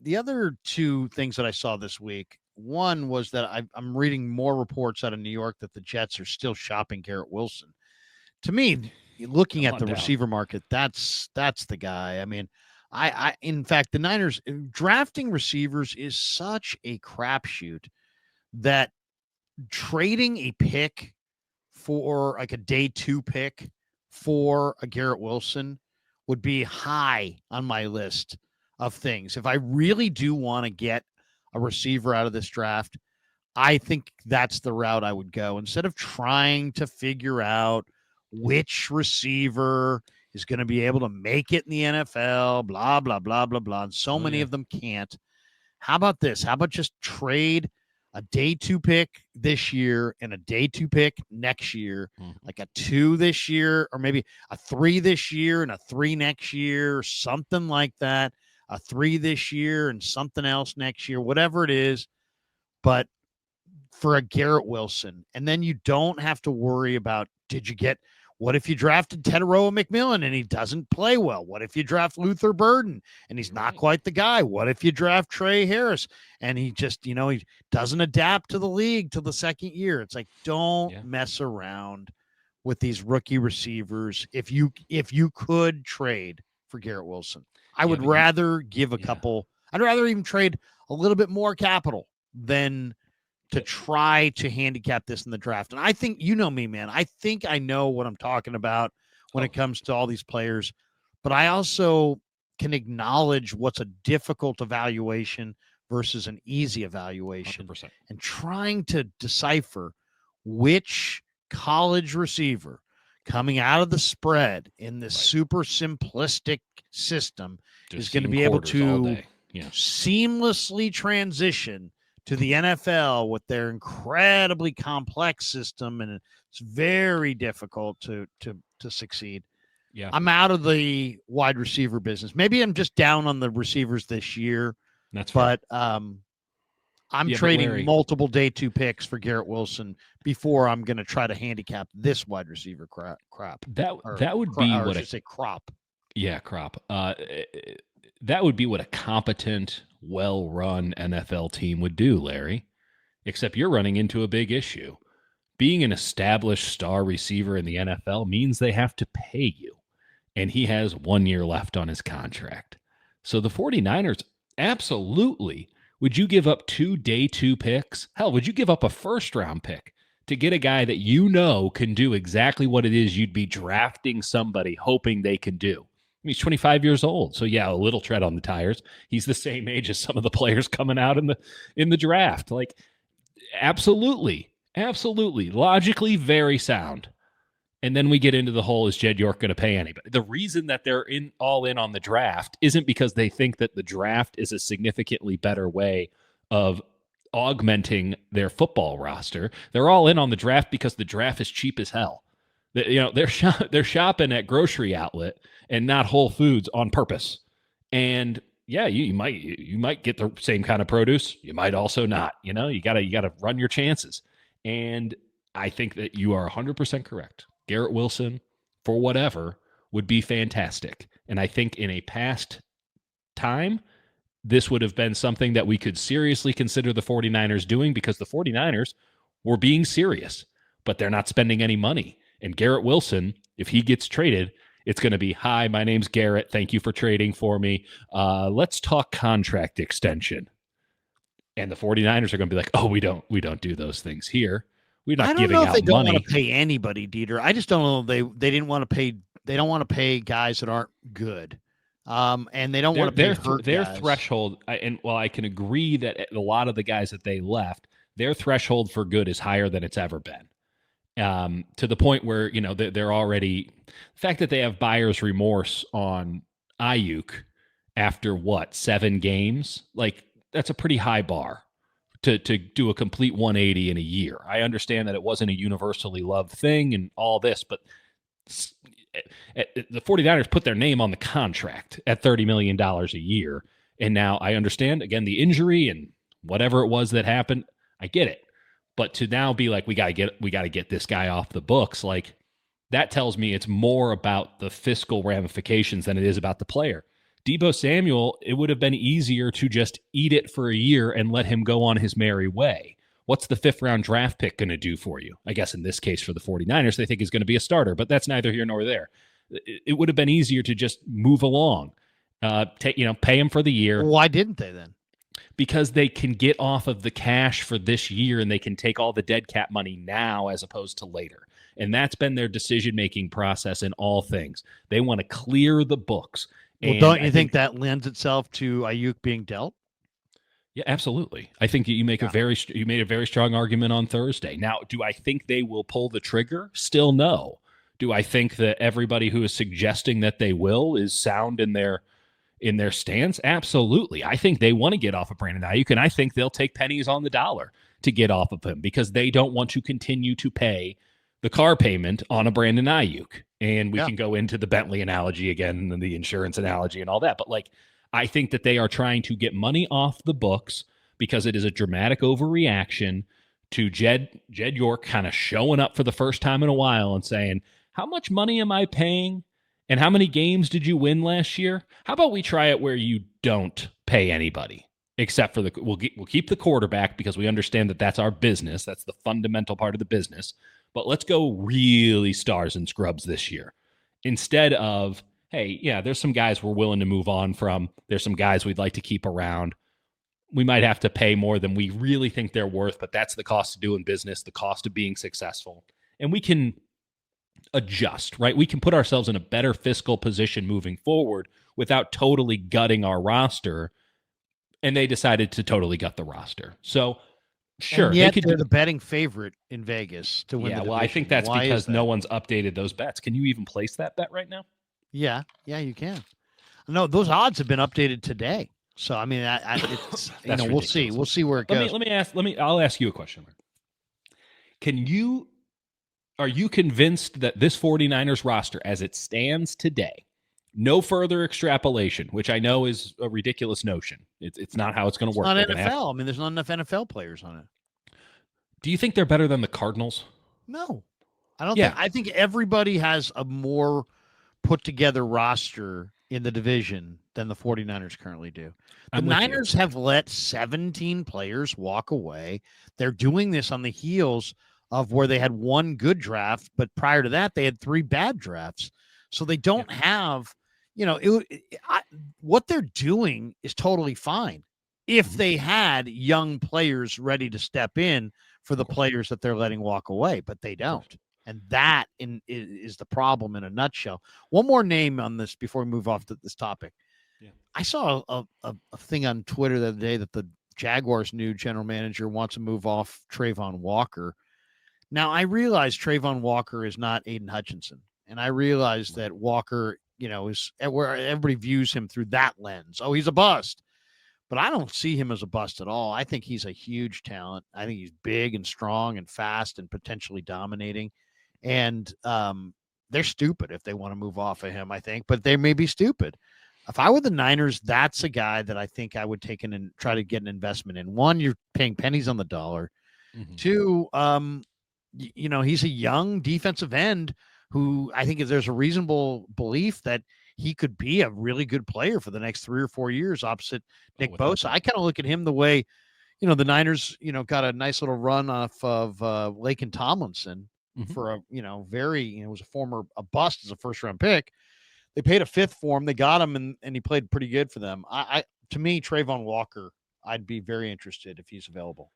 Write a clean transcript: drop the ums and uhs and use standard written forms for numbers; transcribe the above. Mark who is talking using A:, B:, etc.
A: the other two things that I saw this week, one was that I'm reading more reports out of New York that the Jets are still shopping Garrett Wilson. To me, looking
B: Come
A: at
B: on
A: the
B: down.
A: receiver market, that's the guy. I mean, in fact, the Niners drafting receivers is such a crapshoot that trading a pick for like a day 2 pick for a Garrett Wilson would be high on my list of things. If I really do want to get a receiver out of this draft, I think that's the route I would go instead of trying to figure out which receiver is going to be able to make it in the NFL, blah, blah, blah, blah, blah. And so
B: Oh
A: many
B: yeah.
A: of them can't. How about this? How about just trade a day 2 pick this year and a day 2 pick next year, like a 2 this year, or maybe a 3 this year and a 3 next year, or something like that. A 3 this year and something else next year, whatever it is. But for a Garrett Wilson, and then you don't have to worry about what if you drafted Tedoroa McMillan and he doesn't play well? What if you draft Luther Burden and he's not quite the guy? What if you draft Trey Harris and he just, he doesn't adapt to the league till the second year? It's like, don't mess around with these rookie receivers. If you could trade for Garrett Wilson, I would rather give I'd rather even trade a little bit more capital than to try to handicap this in the draft. And I think, me, man, I think I know what I'm talking about when it comes to all these players, but I also can acknowledge what's a difficult evaluation versus an easy evaluation
B: 100%.
A: And trying to decipher which college receiver coming out of the spread in this super simplistic system is going to be able to seamlessly transition to the NFL with their incredibly complex system, and it's very difficult to succeed.
B: Yeah.
A: I'm out of the wide receiver business. Maybe I'm just down on the receivers this year.
B: That's fair.
A: But I'm trading multiple day 2 picks for Garrett Wilson before I'm going to try to handicap this wide receiver crap.
B: That would be what I
A: say crop.
B: Yeah, crop. That would be what a competent, well-run NFL team would do, Larry. Except you're running into a big issue. Being an established star receiver in the NFL means they have to pay you. And he has 1 year left on his contract. So the 49ers, absolutely. Would you give up 2 day 2 picks? Hell, would you give up a first-round pick to get a guy that can do exactly what it is you'd be drafting somebody hoping they can do? He's 25 years old, so yeah, a little tread on the tires. He's the same age as some of the players coming out in the draft. Like, absolutely, logically very sound. And then we get into the whole, is Jed York going to pay anybody? The reason that they're all in on the draft isn't because they think that the draft is a significantly better way of augmenting their football roster. They're all in on the draft because the draft is cheap as hell. They're shopping at grocery outlet and not Whole Foods on purpose. And yeah, you might get the same kind of produce. You might also not. You gotta run your chances. And I think that you are 100% correct. Garrett Wilson, for whatever, would be fantastic. And I think in a past time, this would have been something that we could seriously consider the 49ers doing, because the 49ers were being serious, but they're not spending any money. And Garrett Wilson, if he gets traded, it's going to be, hi, my name's Garrett. Thank you for trading for me. Let's talk contract extension. And the 49ers are going to be like, oh, we don't do those things here. We're not giving out money. I don't know if they don't
A: want to pay anybody, Dieter. I just don't know. They didn't want to pay. They don't want to pay guys that aren't good. And they don't want to pay
B: their
A: guys.
B: Threshold. I can agree that a lot of the guys that they left, their threshold for good is higher than it's ever been. To the point where, they're already, the fact that they have buyer's remorse on Aiyuk after 7 games, like, that's a pretty high bar to do a complete 180 in a year. I understand that it wasn't a universally loved thing and all this, but the 49ers put their name on the contract at $30 million a year. And now I understand, again, the injury and whatever it was that happened, I get it. But to now be like, we got to get this guy off the books, like, that tells me it's more about the fiscal ramifications than it is about the player. Deebo Samuel, it would have been easier to just eat it for a year and let him go on his merry way. What's the 5th round draft pick going to do for you? I guess in this case for the 49ers, they think he's going to be a starter, but that's neither here nor there. It would have been easier to just move along, pay him for the year.
A: Why didn't they then?
B: Because they can get off of the cash for this year and they can take all the dead cap money now as opposed to later. And that's been their decision-making process in all things. They want to clear the books.
A: Well, don't you think that lends itself to Aiyuk being dealt?
B: Yeah, absolutely. I think you made a very strong argument on Thursday. Now, do I think they will pull the trigger? Still no. Do I think that everybody who is suggesting that they will is sound in their stance? Absolutely. I think they want to get off of Brandon Aiyuk, and I think they'll take pennies on the dollar to get off of him because they don't want to continue to pay the car payment on a Brandon Aiyuk. And we can go into the Bentley analogy again and the insurance analogy and all that. But I think that they are trying to get money off the books because it is a dramatic overreaction to Jed York kind of showing up for the first time in a while and saying, how much money am I paying? And how many games did you win last year? How about we try it where you don't pay anybody except for we'll keep the quarterback because we understand that that's our business. That's the fundamental part of the business. But let's go really stars and scrubs this year instead of, hey, yeah, there's some guys we're willing to move on from. There's some guys we'd like to keep around. We might have to pay more than we really think they're worth, but that's the cost of doing business, the cost of being successful. And we can adjust, right? We can put ourselves in a better fiscal position moving forward without totally gutting our roster. And they decided to totally gut the roster. So, sure.
A: And yet they're the betting favorite in Vegas to win the division.
B: I think that's because no one's updated those bets. Can you even place that bet right now?
A: Yeah, you can. No, those odds have been updated today. So I mean, we'll see. We'll see where it goes.
B: I'll ask you a question. Are you convinced that this 49ers roster, as it stands today, no further extrapolation, which I know is a ridiculous notion. It's not how it's going to work.
A: It's not NFL. I mean, there's not enough NFL players on it.
B: Do you think they're better than the Cardinals?
A: No, I don't think. I think everybody has a more put together roster in the division than the 49ers currently do. The Niners have let 17 players walk away. They're doing this on the heels of where they had one good draft, but prior to that, they had 3 bad drafts. So they don't have, what they're doing is totally fine if they had young players ready to step in for the players that they're letting walk away, but they don't. And that is the problem in a nutshell. One more name on this before we move off to this topic. Yeah. I saw a thing on Twitter the other day that the Jaguars' new general manager wants to move off Trayvon Walker. Now, I realize Trayvon Walker is not Aiden Hutchinson. And I realize that Walker, is where everybody views him through that lens. Oh, he's a bust. But I don't see him as a bust at all. I think he's a huge talent. I think he's big and strong and fast and potentially dominating. And they're stupid if they want to move off of him, I think. But they may be stupid. If I were the Niners, that's a guy that I think I would take in and try to get an investment in. One, you're paying pennies on the dollar. Mm-hmm. Two, he's a young defensive end who I think there's a reasonable belief that he could be a really good player for the next 3 or 4 years opposite Nick Bosa. I kind of look at him the way, the Niners, got a nice little run off of Laken Tomlinson for it was a bust as a first round pick. They paid a 5th for him. They got him and he played pretty good for them. To me, Trayvon Walker, I'd be very interested if he's available.